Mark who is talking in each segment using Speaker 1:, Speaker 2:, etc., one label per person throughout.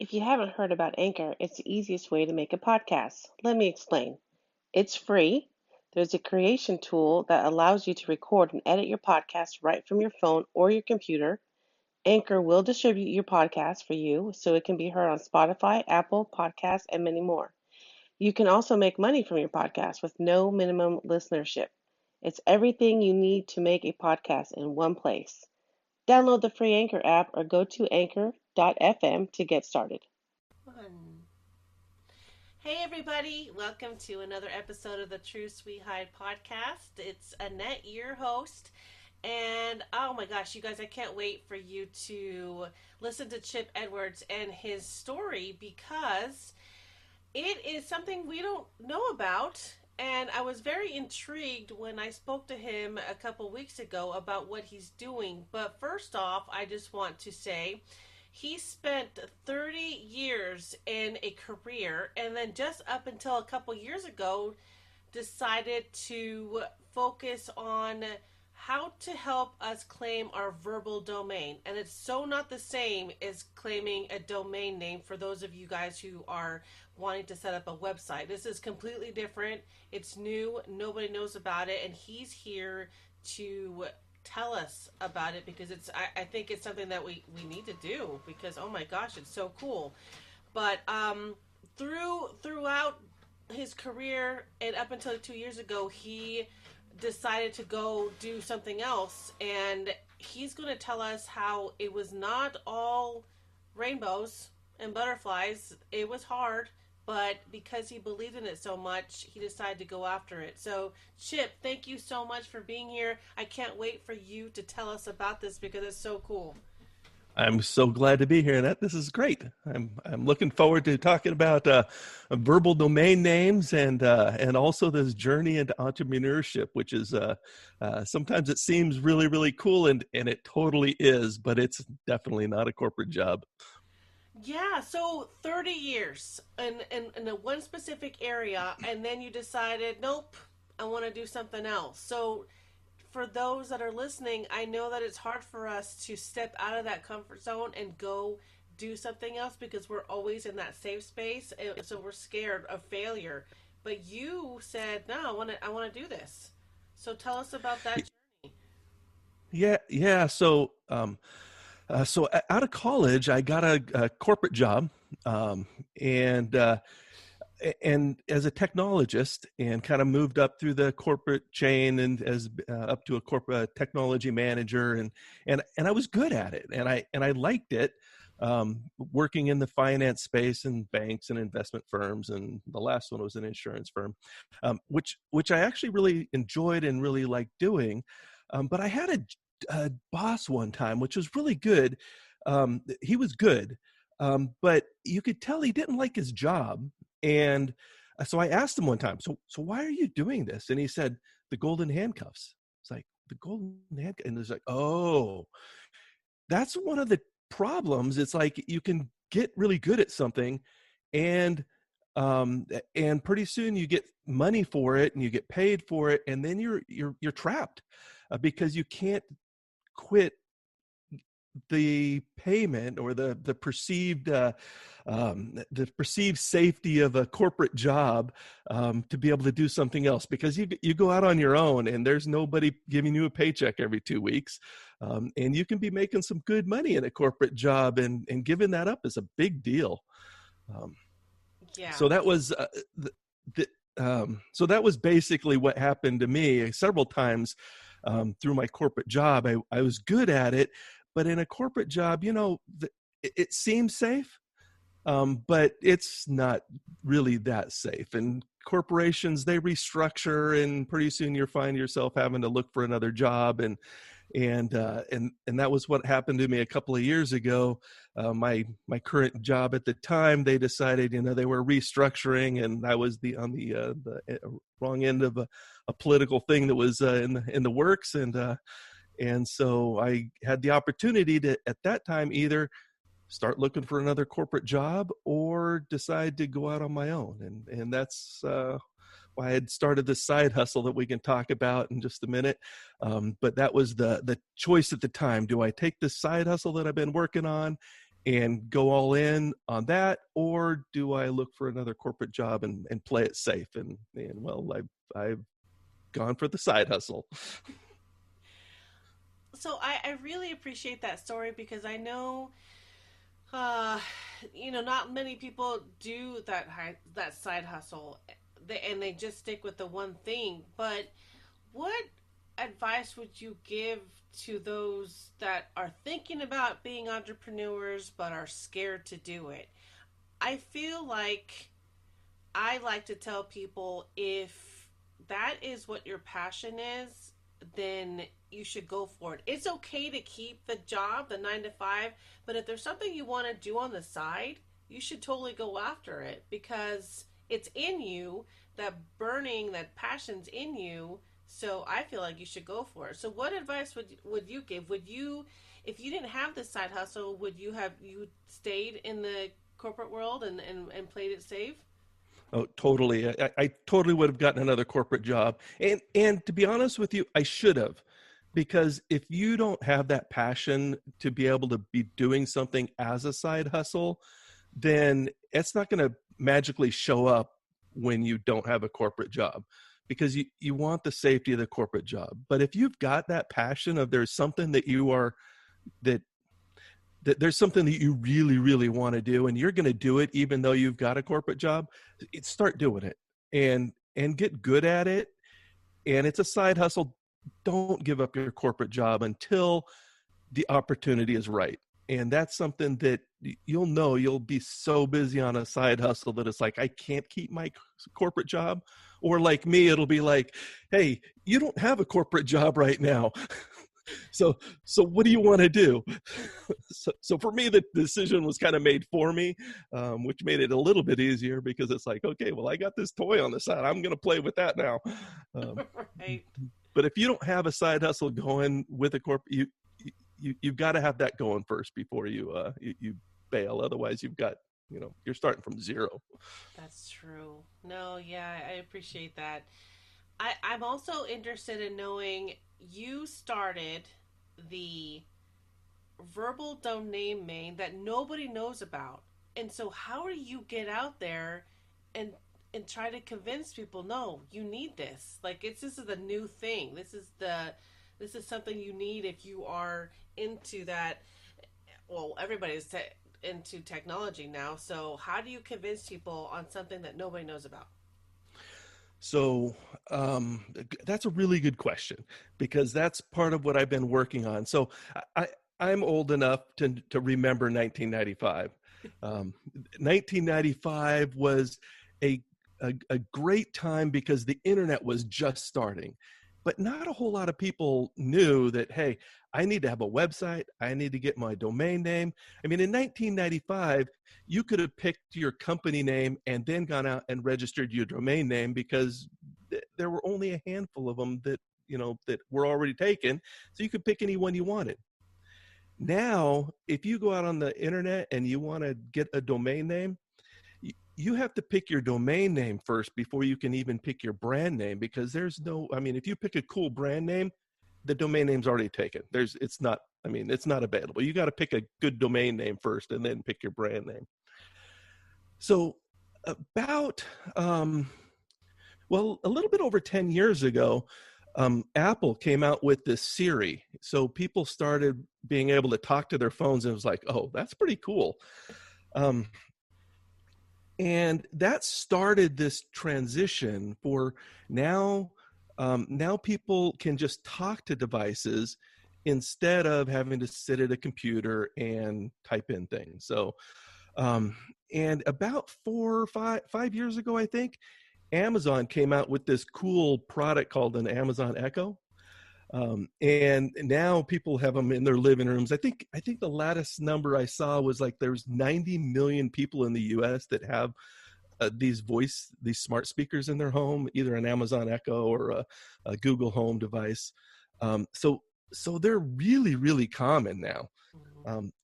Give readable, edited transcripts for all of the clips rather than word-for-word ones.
Speaker 1: If you haven't heard about Anchor, it's the easiest way to make a podcast. Let me explain. It's free. There's a creation tool that allows you to record and edit your podcast right from your phone or your computer. Anchor will distribute your podcast for you so it can be heard on Spotify, Apple Podcasts, and many more. You can also make money from your podcast with no minimum listenership. It's everything you need to make a podcast in one place. Download the free Anchor app or go to anchor.fm to get started.
Speaker 2: One. Hey everybody, welcome to another episode of the True Sweet Hide podcast. It's Annette, your host, and oh my gosh, you guys, I can't wait for you to listen to Chip Edwards and his story because it is something we don't know about. And I was very intrigued when I spoke to him a couple weeks ago about what he's doing. But first off, I just want to say he spent 30 years in a career and then just up until a couple years ago decided to focus on how to help us claim our verbal domain. And it's so not the same as claiming a domain name for those of you guys who are wanting to set up a website. This is completely different. It's new. Nobody knows about it. And he's here to tell us about it because I think it's something that we need to do because oh my gosh, it's so cool. But throughout his career and up until 2 years ago, he decided to go do something else, and he's going to tell us how it was not all rainbows and butterflies. It was hard, but because he believed in it so much, he decided to go after it. So, Chip, thank you so much for being here. I can't wait for you to tell us about this because it's so cool.
Speaker 3: I'm so glad to be here, Annette. This is great. I'm looking forward to talking about verbal domain names and also this journey into entrepreneurship, which is sometimes it seems really, really cool, and it totally is, but it's definitely not a corporate job.
Speaker 2: Yeah, so 30 years in a one specific area, and then you decided, nope, I want to do something else. So for those that are listening, I know that it's hard for us to step out of that comfort zone and go do something else because we're always in that safe space, and so we're scared of failure. But you said, "No, I want to do this." So tell us about that journey.
Speaker 3: Yeah. So out of college, I got a corporate job, and as a technologist, and kind of moved up through the corporate chain and as up to a corporate technology manager, and I was good at it, and I liked it, working in the finance space and banks and investment firms, and the last one was an insurance firm, which I actually really enjoyed and really liked doing, but I had a boss one time, which was really good. He was good, but you could tell he didn't like his job. And so I asked him one time, so why are you doing this? And he said, the golden handcuffs. It's like, the golden handcuffs. And it's like, oh, that's one of the problems. It's like you can get really good at something, and pretty soon you get money for it and you get paid for it, and then you're trapped because you can't quit the payment or the perceived safety of a corporate job, to be able to do something else, because you go out on your own and there's nobody giving you a paycheck every 2 weeks, and you can be making some good money in a corporate job, and giving that up is a big deal.
Speaker 2: Yeah.
Speaker 3: So that was so that was basically what happened to me several times through my corporate job. I was good at it, but in a corporate job, it seems safe, but it's not really that safe. And corporations, they restructure, and pretty soon you find yourself having to look for another job. And that was what happened to me a couple of years ago. My current job at the time, they decided, they were restructuring, and I was on the wrong end of a political thing that was in the works, and so I had the opportunity to, at that time, either start looking for another corporate job or decide to go out on my own. And that's why I had started this side hustle that we can talk about in just a minute. But that was the choice at the time. Do I take this side hustle that I've been working on and go all in on that, or do I look for another corporate job and play it safe? And well, I've gone for the side hustle.
Speaker 2: So I really appreciate that story because I know, uh, not many people do that side hustle, and they just stick with the one thing. But what advice would you give to those that are thinking about being entrepreneurs but are scared to do it? I feel like I like to tell people, if that is what your passion is, then you should go for it. It's okay to keep the job, the 9 to 5, but if there's something you want to do on the side, you should totally go after it because it's in you. That burning, that passion's in you. So I feel like you should go for it. So what advice would you give? Would you, if you didn't have this side hustle, would you stayed in the corporate world and played it safe?
Speaker 3: Oh, totally. I totally would have gotten another corporate job. And to be honest with you, I should have. Because if you don't have that passion to be able to be doing something as a side hustle, then it's not going to magically show up when you don't have a corporate job, because you want the safety of the corporate job. But if you've got that passion of there's something that you are, that there's something that you really, really want to do, and you're going to do it even though you've got a corporate job, start doing it and get good at it. And it's a side hustle. Don't give up your corporate job until the opportunity is right. And that's something that you'll be so busy on a side hustle that it's like, I can't keep my corporate job. Or like me, it'll be like, hey, you don't have a corporate job right now. So what do you want to do? So for me, the decision was kind of made for me, which made it a little bit easier, because it's like, okay, well, I got this toy on the side. I'm going to play with that now.
Speaker 2: Right.
Speaker 3: But if you don't have a side hustle going with a corporate, you've got to have that going first before you bail. Otherwise, you're starting from zero.
Speaker 2: That's true. No, yeah, I appreciate that. I'm also interested in knowing, you started the verbal domain name that nobody knows about. And so how do you get out there and try to convince people, no, you need this. Like, this is the new thing. This is something you need if you are into that. Well, everybody's into technology now. So how do you convince people on something that nobody knows about?
Speaker 3: So that's a really good question, because that's part of what I've been working on. So I'm old enough to remember 1995. 1995 was a great time because the internet was just starting, but not a whole lot of people knew that, hey, I need to have a website. I need to get my domain name. I mean, in 1995, you could have picked your company name and then gone out and registered your domain name, because there were only a handful of them that were already taken. So you could pick any one you wanted. Now, if you go out on the internet and you want to get a domain name, you have to pick your domain name first before you can even pick your brand name, because if you pick a cool brand name, the domain name's already taken. It's not available. You got to pick a good domain name first and then pick your brand name. So about, a little bit over 10 years ago, Apple came out with this Siri. So people started being able to talk to their phones, and it was like, oh, that's pretty cool. And that started this transition for now. Now people can just talk to devices instead of having to sit at a computer and type in things. So, and about 5 years ago, I think, Amazon came out with this cool product called an Amazon Echo. And now people have them in their living rooms. I think the latest number I saw was like there's 90 million people in the U.S. that have these smart speakers in their home, either an Amazon Echo or a Google Home device. So they're really, really common now.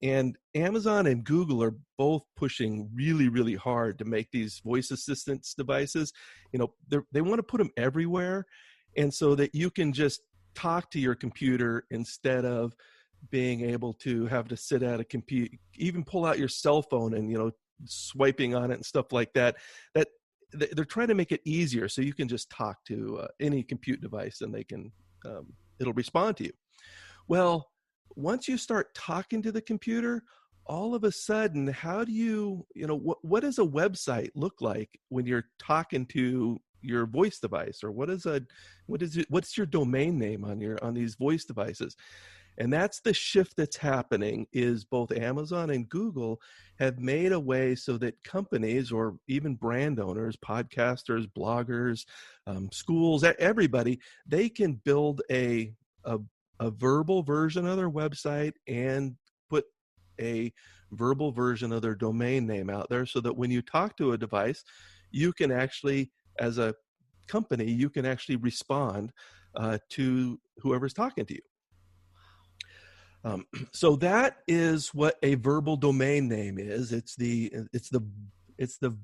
Speaker 3: And Amazon and Google are both pushing really, really hard to make these voice assistance devices. They want to put them everywhere, and so that you can just talk to your computer instead of being able to have to sit at a computer, even pull out your cell phone and, swiping on it and stuff like that, that they're trying to make it easier so you can just talk to any compute device and they can, it'll respond to you. Well, once you start talking to the computer, all of a sudden, how do what does a website look like when you're talking to your voice device? Or what's your domain name on these voice devices? And that's the shift that's happening, is both Amazon and Google have made a way so that companies, or even brand owners, podcasters, bloggers, schools, everybody, they can build a, a verbal version of their website and put a verbal version of their domain name out there, so that when you talk to a device, you can actually, as a company, you can actually respond to whoever's talking to you. So that is what a verbal domain name is. It's the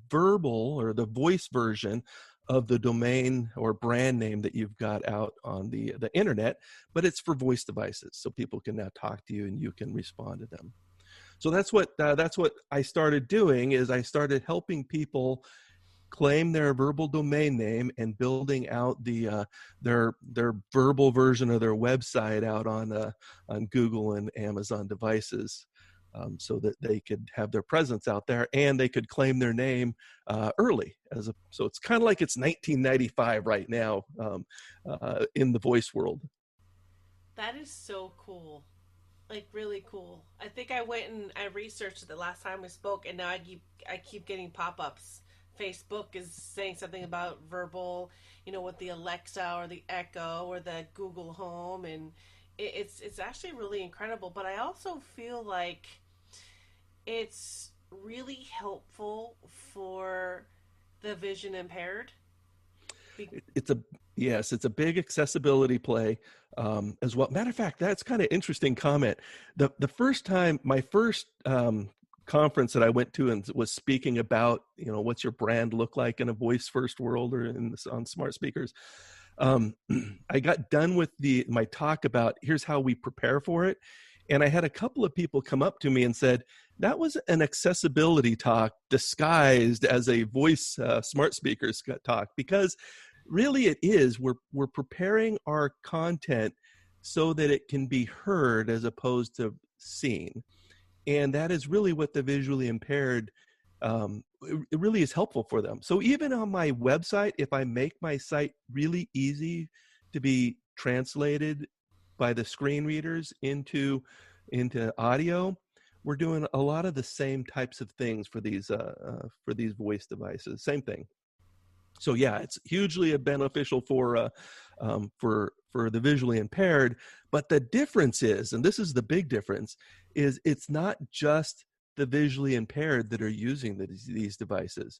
Speaker 3: verbal or the voice version of the domain or brand name that you've got out on the internet, but it's for voice devices, so people can now talk to you and you can respond to them. So that's what I started doing, is I started helping people claim their verbal domain name and building out their verbal version of their website out on Google and Amazon devices, so that they could have their presence out there and they could claim their name early. So it's kind of like it's 1995 right now in the voice world.
Speaker 2: That is so cool. Like, really cool. I think I went and I researched it the last time we spoke, and now I keep getting pop-ups. Facebook is saying something about verbal, with the Alexa or the Echo or the Google Home, and it's actually really incredible. But I also feel like it's really helpful for the vision impaired.
Speaker 3: It's a big accessibility play as well. Matter of fact, that's kind of interesting comment. The first time, my first conference that I went to and was speaking about, what's your brand look like in a voice first world or on smart speakers. I got done with my talk about here's how we prepare for it. And I had a couple of people come up to me and said, that was an accessibility talk disguised as a voice smart speakers talk, because really it is, we're preparing our content so that it can be heard as opposed to seen. And that is really what the visually impaired, it really is helpful for them. So even on my website, if I make my site really easy to be translated by the screen readers into audio, we're doing a lot of the same types of things for these voice devices. Same thing. So yeah, it's hugely beneficial for the visually impaired. But the difference is, and this is the big difference, is it's not just the visually impaired that are using these devices.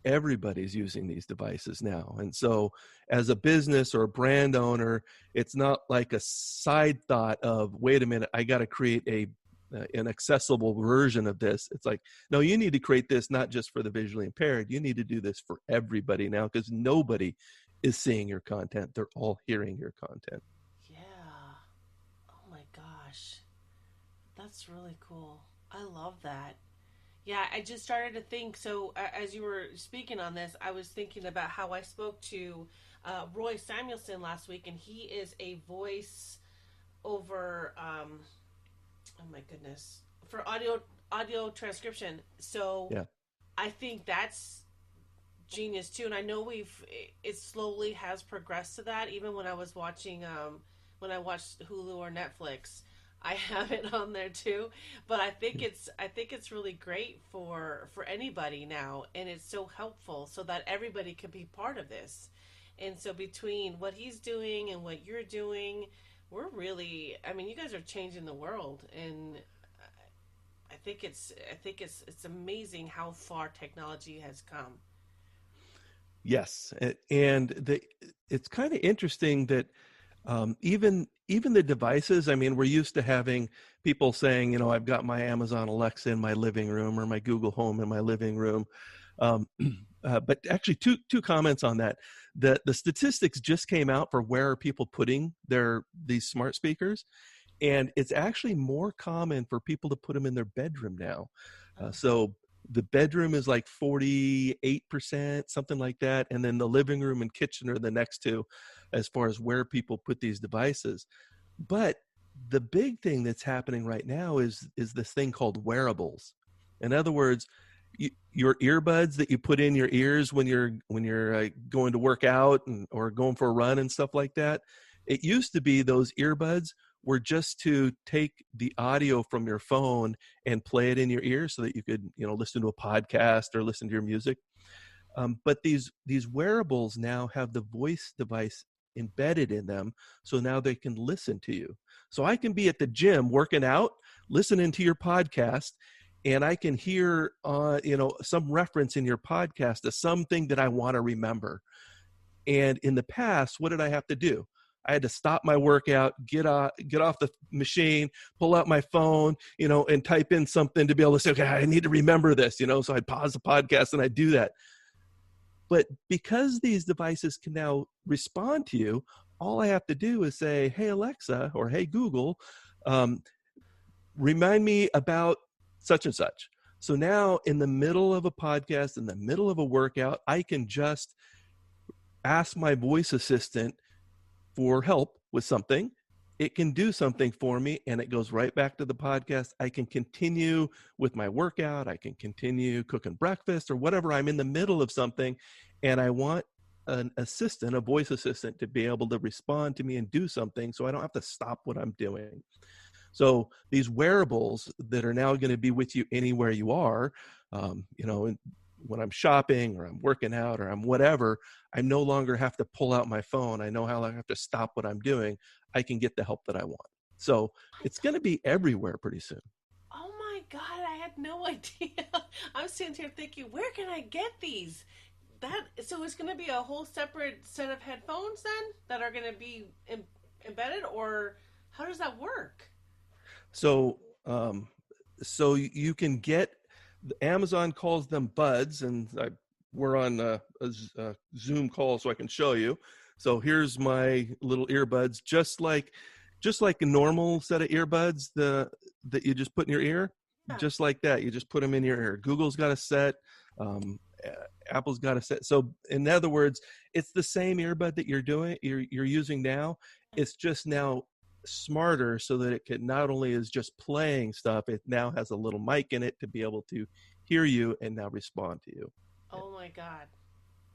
Speaker 3: Everybody's using these devices now. And so as a business or a brand owner, it's not like a side thought of, wait a minute, I got to create an accessible version of this. It's like, no, you need to create this not just for the visually impaired. You need to do this for everybody now, because nobody is seeing your content. They're all hearing your content.
Speaker 2: Yeah. Oh my gosh. That's really cool. I love that. Yeah, I just started to think. So, as you were speaking on this, I was thinking about how I spoke to Roy Samuelson last week, and he is a voice over. Oh my goodness, for audio transcription. So, yeah. I think that's genius too, and I know it slowly has progressed to that. Even when I was watching, when I watched Hulu or Netflix, I have it on there too. But I think it's really great for anybody now, and it's so helpful so that everybody can be part of this. And so between what he's doing and what you're doing, we're really, I mean, you guys are changing the world, and I think it's amazing how far technology has come.
Speaker 3: Yes, and it's kind of interesting that even the devices, I mean, we're used to having people saying, I've got my Amazon Alexa in my living room or my Google Home in my living room. But actually, two comments on that. The statistics just came out for where are people putting these smart speakers, And it's actually more common for people to put them in their bedroom now. So the bedroom is like 48%, something like that. And then the living room and kitchen are the next two as far as where people put these devices. But the big thing that's happening right now is this thing called wearables. In other words, your earbuds that you put in your ears when you're going to work out or going for a run and stuff like that. It used to be those earbuds were just to take the audio from your phone and play it in your ear so that you could, listen to a podcast or listen to your music. But these wearables now have the voice device embedded in them, so now they can listen to you. So I can be at the gym working out, listening to your podcast, and I can hear, some reference in your podcast to something that I want to remember. And in the past, what did I have to do? I had to stop my workout, get off the machine, pull out my phone, and type in something to be able to say, okay, I need to remember this, so I'd pause the podcast and I'd do that. But because these devices can now respond to you, all I have to do is say, hey, Alexa, or hey, Google, remind me about such and such. So now in the middle of a podcast, in the middle of a workout, I can just ask my voice assistant for help with something. It can do something for me and it goes right back to the podcast. I can continue with my workout. I can continue cooking breakfast or whatever. I'm in the middle of something and I want an assistant, a voice assistant, to be able to respond to me and do something so I don't have to stop what I'm doing. So these wearables that are now going to be with you anywhere you are, when I'm shopping or I'm working out or I'm whatever, I no longer have to pull out my phone. I know how I have to stop what I'm doing. I can get the help that I want. So it's going to be everywhere pretty soon.
Speaker 2: Oh my God, I had no idea. I'm sitting here thinking, where can I get these? So it's going to be a whole separate set of headphones then that are going to be embedded, or how does that work?
Speaker 3: So, so you can get, Amazon calls them buds, and we're on a Zoom call so I can show you. So here's my little earbuds, just like a normal set of earbuds that you just put in your ear,
Speaker 2: Yeah.
Speaker 3: just like that. You just put them in your ear. Google's got a set. Apple's got a set. So in other words, it's the same earbud that you're using now. It's just now smarter so that it can not only is just playing stuff, it now has a little mic in it to be able to hear you and now respond to you.
Speaker 2: Oh my God.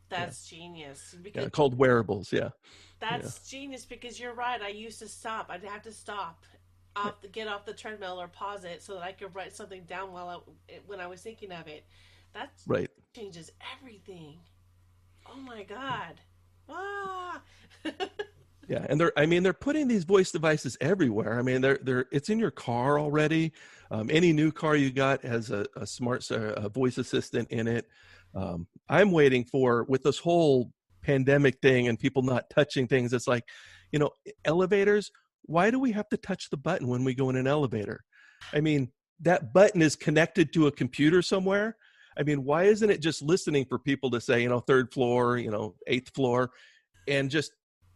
Speaker 2: That's genius.
Speaker 3: Yeah,
Speaker 2: Because
Speaker 3: called wearables. Yeah.
Speaker 2: that's genius because you're right. I used to stop. I'd have to stop, get off the treadmill or pause it so that I could write something down when I was thinking of it. That
Speaker 3: Right.
Speaker 2: changes everything. Oh my God. Ah.
Speaker 3: Yeah, and they're putting these voice devices everywhere. I mean, it's in your car already. Any new car you got has a smart voice assistant in it. I'm waiting for, with this whole pandemic thing and people not touching things. It's like, elevators. Why do we have to touch the button when we go in an elevator? I mean, that button is connected to a computer somewhere. I mean, why isn't it just listening for people to say, third floor, eighth floor, and just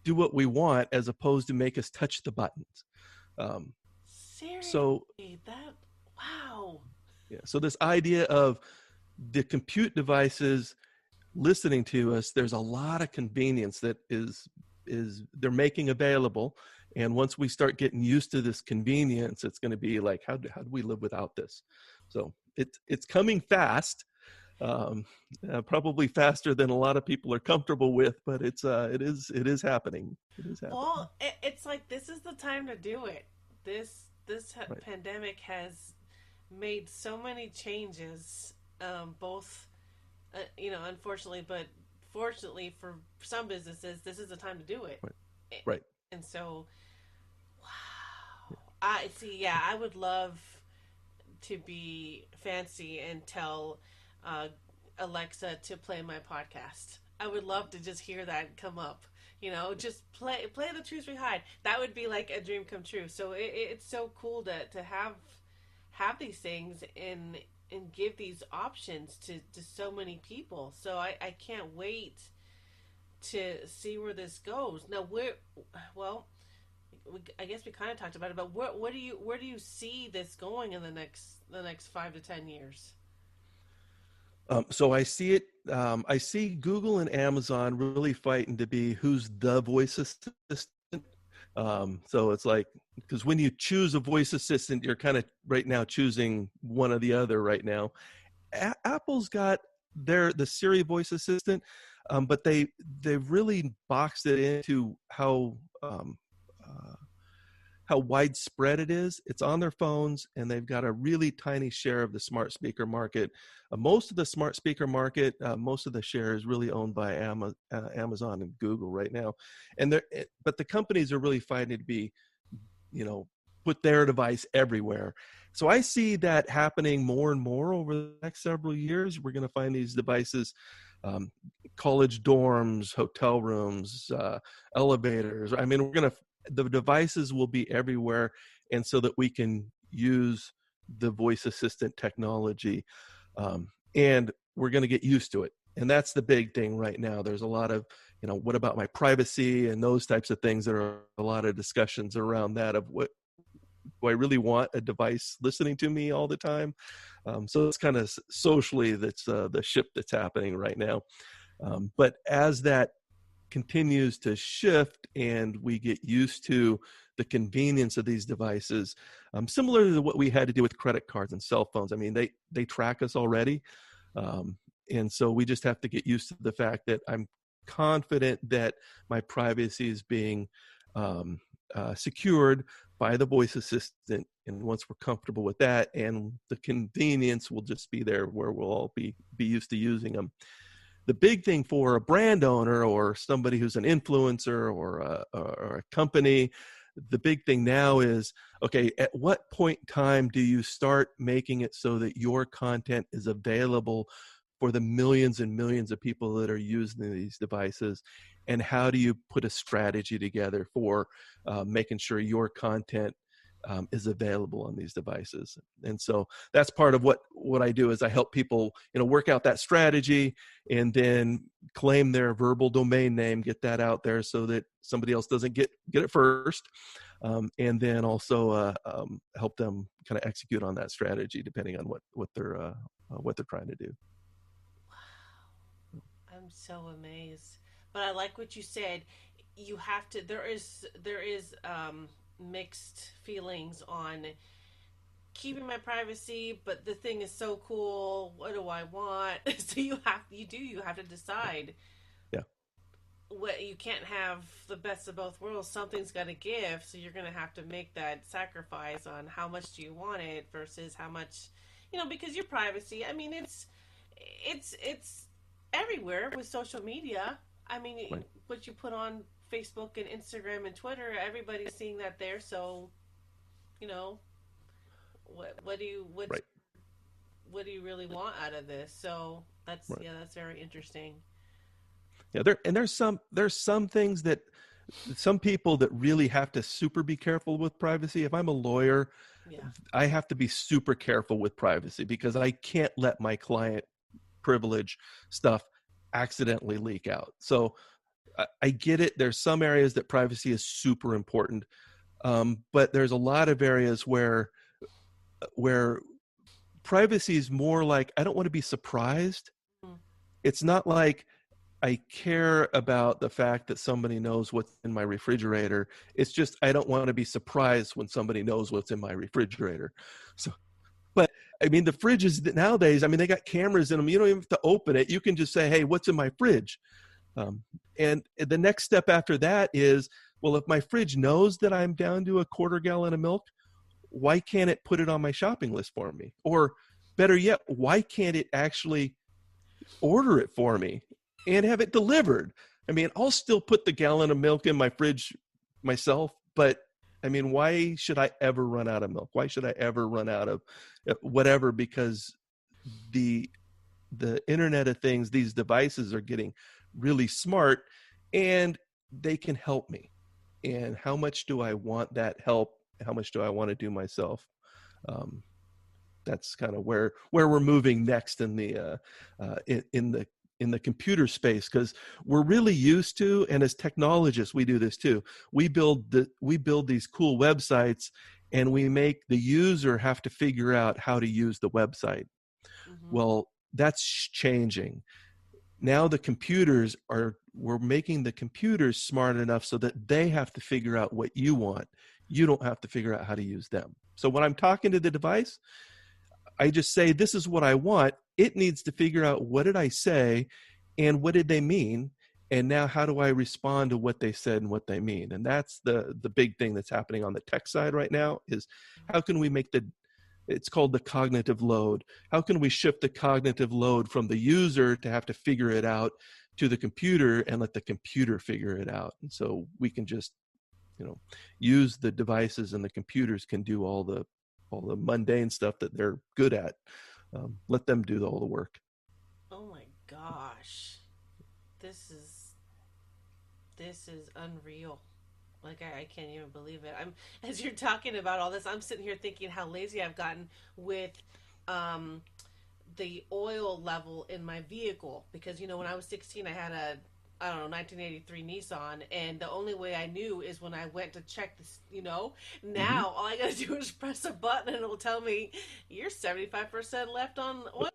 Speaker 3: do what we want as opposed to make us touch the buttons? So
Speaker 2: Seriously, wow.
Speaker 3: yeah, so this idea of the compute devices listening to us, there's a lot of convenience that is they're making available. And once we start getting used to this convenience, it's going to be like, how do we live without this? So it's coming fast. Probably faster than a lot of people are comfortable with, but it is happening. It is happening.
Speaker 2: Well, it's like this is the time to do it. This
Speaker 3: Right.
Speaker 2: pandemic has made so many changes, both unfortunately, but fortunately for some businesses, this is the time to do it.
Speaker 3: Right. Right.
Speaker 2: And so, wow, I see. Yeah, I would love to be fancy and tell Alexa to play my podcast. I would love to just hear that come up. Just play the truth we hide. That would be like a dream come true. So it's so cool to have these things and give these options to so many people. So I can't wait to see where this goes. Now I guess we kind of talked about it, but what do you where do you see this going in the next 5 to 10 years?
Speaker 3: So I see it. I see Google and Amazon really fighting to be who's the voice assistant. So it's like, because when you choose a voice assistant, you're kind of right now choosing one or the other right now. Apple's got the Siri voice assistant, but they really boxed it into uh, how widespread it is. It's on their phones, and they've got a really tiny share of the smart speaker market. Most of the smart speaker market, most of the share is really owned by Amazon and Google right now, but the companies are really fighting to be, you know, put their device everywhere. So I see that happening more and more over the next several years. We're going to find these devices, um, college dorms, hotel rooms, elevators. I mean, the devices will be everywhere, and so that we can use the voice assistant technology, and we're going to get used to it. And that's the big thing right now. There's a lot of, what about my privacy and those types of things. There are a lot of discussions around that of what do I really want a device listening to me all the time? So it's kind of socially that's the shift that's happening right now. But as that continues to shift and we get used to the convenience of these devices, similar to what we had to do with credit cards and cell phones. I mean, they track us already. And so we just have to get used to the fact that I'm confident that my privacy is being secured by the voice assistant. And once we're comfortable with that, and the convenience will just be there where we'll all be used to using them. The big thing for a brand owner or somebody who's an influencer or a company, the big thing now is, okay, at what point in time do you start making it so that your content is available for the millions and millions of people that are using these devices? And how do you put a strategy together for making sure your content is available on these devices? And so that's part of what I do is I help people, work out that strategy and then claim their verbal domain name, get that out there so that somebody else doesn't get it first. And then also help them kind of execute on that strategy depending on what they're trying to do.
Speaker 2: I'm so amazed. But I like what you said. You have to. There is mixed feelings on keeping my privacy, but the thing is so cool. What do I want? So you have to decide.
Speaker 3: Yeah.
Speaker 2: What you can't have the best of both worlds. Something's got to give. So you're going to have to make that sacrifice on how much do you want it versus how much, because your privacy. I mean, it's everywhere with social media. I mean,
Speaker 3: Right.
Speaker 2: what you put on Facebook and Instagram and Twitter, everybody's seeing that there. So, you know, what do you
Speaker 3: Right.
Speaker 2: what do you really want out of this? So
Speaker 3: Right.
Speaker 2: that's very interesting.
Speaker 3: Yeah. There's some things that some people that really have to super be careful with privacy. If I'm a lawyer,
Speaker 2: Yeah.
Speaker 3: I have to be super careful with privacy because I can't let my client privilege stuff accidentally leak out. So I get it. There's some areas that privacy is super important, but there's a lot of areas where privacy is more like I don't want to be surprised.
Speaker 2: Mm.
Speaker 3: It's not like I care about the fact that somebody knows what's in my refrigerator. It's just I don't want to be surprised when somebody knows what's in my refrigerator. So, but I mean, the fridges nowadays, I mean, they got cameras in them. You don't even have to open it. You can just say, "Hey, what's in my fridge?" And the next step after that is, well, if my fridge knows that I'm down to a quarter gallon of milk, why can't it put it on my shopping list for me? Or better yet, why can't it actually order it for me and have it delivered? I mean, I'll still put the gallon of milk in my fridge myself, but I mean, why should I ever run out of milk? Why should I ever run out of whatever? Because the Internet of Things, these devices are getting really smart and they can help me. And how much do I want that help? How much do I want to do myself? That's kind of where we're moving next in the in the computer space, because we're really used to, and as technologists, we do this too. We build these cool websites, and we make the user have to figure out how to use the website.
Speaker 2: Mm-hmm.
Speaker 3: Well, that's changing. Now we're making the computers smart enough so that they have to figure out what you want. You don't have to figure out how to use them. So when I'm talking to the device, I just say, this is what I want. It needs to figure out, what did I say and what did they mean? And now how do I respond to what they said and what they mean? And that's the big thing that's happening on the tech side right now, is how can we make it's called the cognitive load. How can we shift the cognitive load from the user to have to figure it out to the computer, and let the computer figure it out? And so we can just, use the devices, and the computers can do all the mundane stuff that they're good at. Let them do all the work.
Speaker 2: Oh my gosh. This is unreal. Like I can't even believe it. I'm As you're talking about all this, I'm sitting here thinking how lazy I've gotten with um the oil level in my vehicle, because when I was 16 I had a, I don't know, 1983 Nissan, and the only way I knew is when I went to check this.
Speaker 3: Mm-hmm.
Speaker 2: Now all I gotta do is press a button and it'll tell me you're 75% left on oil.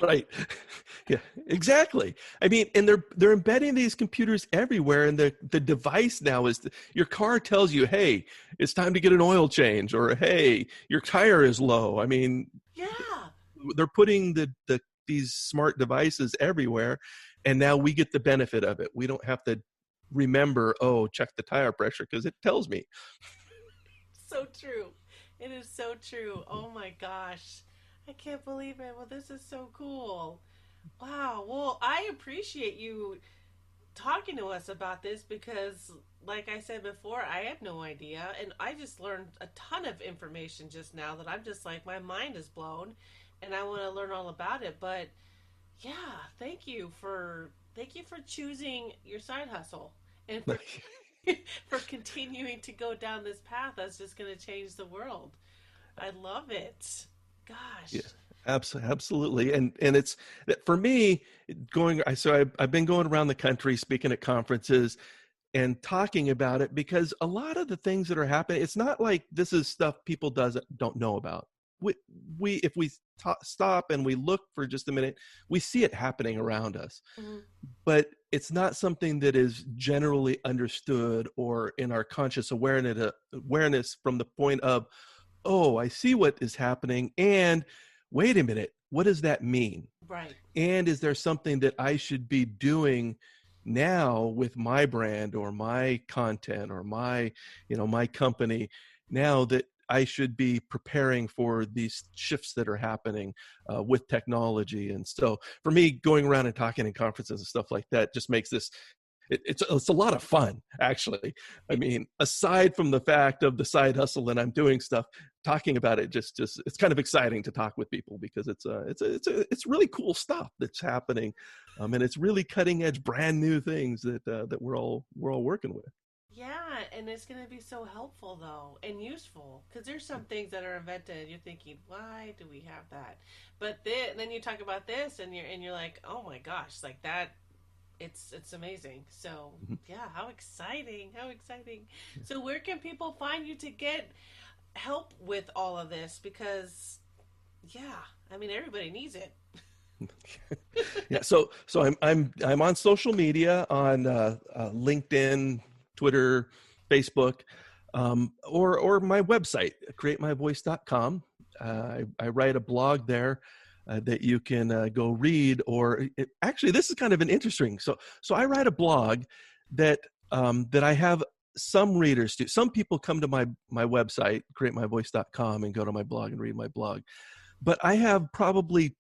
Speaker 3: Right. Yeah, exactly. I mean, and they're embedding these computers everywhere, and the device now is your car tells you, hey, it's time to get an oil change, or hey, your tire is low. I mean,
Speaker 2: Yeah.
Speaker 3: they're putting these smart devices everywhere, and now we get the benefit of it. We don't have to remember, oh, check the tire pressure, because it tells me.
Speaker 2: So true. It is so true. Oh my gosh. I can't believe it. Well, this is so cool. Wow. Well, I appreciate you talking to us about this, because, like I said before, I had no idea. And I just learned a ton of information just now that I'm just like, my mind is blown and I want to learn all about it. But yeah, thank you for choosing your side hustle, and for for continuing to go down this path that's just going to change the world. I love it.
Speaker 3: Yeah,
Speaker 2: Gosh.
Speaker 3: absolutely. And it's, for me, I've been going around the country speaking at conferences and talking about it, because a lot of the things that are happening, it's not like this is stuff people don't know about. We if we stop and we look for just a minute, we see it happening around us,
Speaker 2: Mm-hmm.
Speaker 3: but it's not something that is generally understood or in our conscious awareness from the point of, oh, I see what is happening, and wait a minute, what does that mean?
Speaker 2: Right.
Speaker 3: And is there something that I should be doing now with my brand or my content or my company, now that I should be preparing for these shifts that are happening with technology? And so for me, going around and talking in conferences and stuff like that just makes this, it's a lot of fun, actually. I mean, aside from the fact of the side hustle and I'm doing stuff, talking about it just it's kind of exciting to talk with people, because it's really cool stuff that's happening, and it's really cutting edge, brand new things that we're all working with.
Speaker 2: Yeah, and it's going to be so helpful though, and useful, because there's some things that are invented and you're thinking, why do we have that? But then you talk about this and you're like, oh my gosh, like that. It's amazing. So
Speaker 3: Mhm.
Speaker 2: yeah, how exciting! How exciting! So where can people find you to get help with all of this? Because yeah, I mean everybody needs it.
Speaker 3: Yeah, so I'm on social media, on LinkedIn, Twitter, Facebook, or my website, createmyvoice.com. I write a blog there that you can go read. Actually, this is kind of an interesting. So I write a blog that I have some readers do. Some people come to my website, createmyvoice.com, and go to my blog and read my blog. But I have probably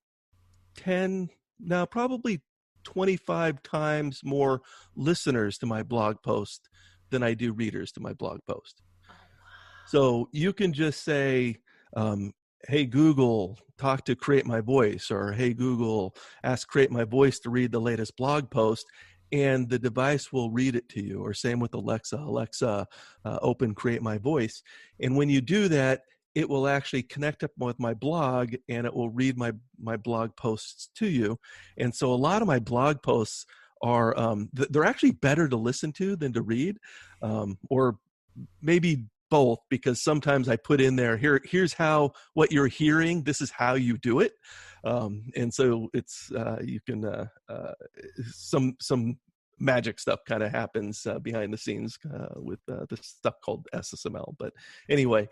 Speaker 3: 10, now probably 25 times more listeners to my blog post than I do readers to my blog post.
Speaker 2: Oh wow!
Speaker 3: So you can just say, hey, Google, talk to Create My Voice, or hey, Google, ask Create My Voice to read the latest blog post, and the device will read it to you. Or same with Alexa, open Create My Voice. And when you do that, it will actually connect up with my blog and it will read my blog posts to you. And so a lot of my blog posts are they're actually better to listen to than to read, or maybe both, because sometimes I put in there, here's how, what you're hearing, this is how you do it. And so it's you can some magic stuff kind of happens behind the scenes with this stuff called SSML. But anyway,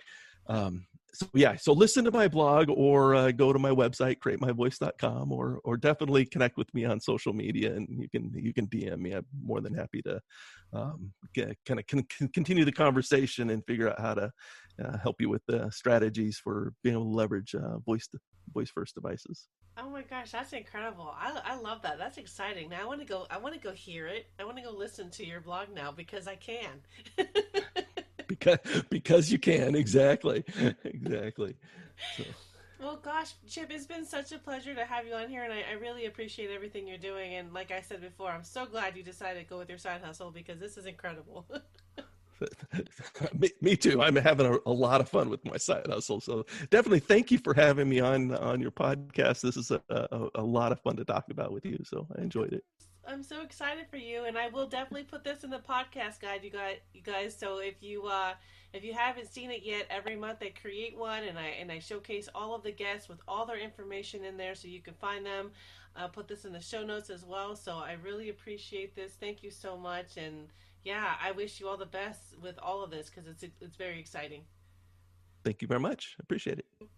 Speaker 3: so yeah, so listen to my blog, or go to my website, createmyvoice.com, or definitely connect with me on social media, and you can DM me. I'm more than happy to kind of continue the conversation and figure out how to help you with the strategies for being able to leverage voice first devices.
Speaker 2: Oh my gosh, that's incredible. I love that. That's exciting. Now I want to go hear it. I want to go listen to your blog now because I can.
Speaker 3: because because you can, exactly. Exactly. So
Speaker 2: Well, gosh, Chip, it's been such a pleasure to have you on here, and I really appreciate everything you're doing. And like I said before, I'm so glad you decided to go with your side hustle because this is incredible.
Speaker 3: me too. I'm having a lot of fun with my side hustle. So definitely thank you for having me on your podcast. This is a lot of fun to talk about with you. So I
Speaker 2: Of
Speaker 3: enjoyed it.
Speaker 2: course. I'm so excited for you, and I will definitely put this in the podcast guide, you guys. So if you haven't seen it yet, every month I create one, and I showcase all of the guests with all their information in there, so you can find them. I'll put this in the show notes as well. So I really appreciate this. Thank you so much, and yeah, I wish you all the best with all of this because it's very exciting.
Speaker 3: Thank you very much. Appreciate it.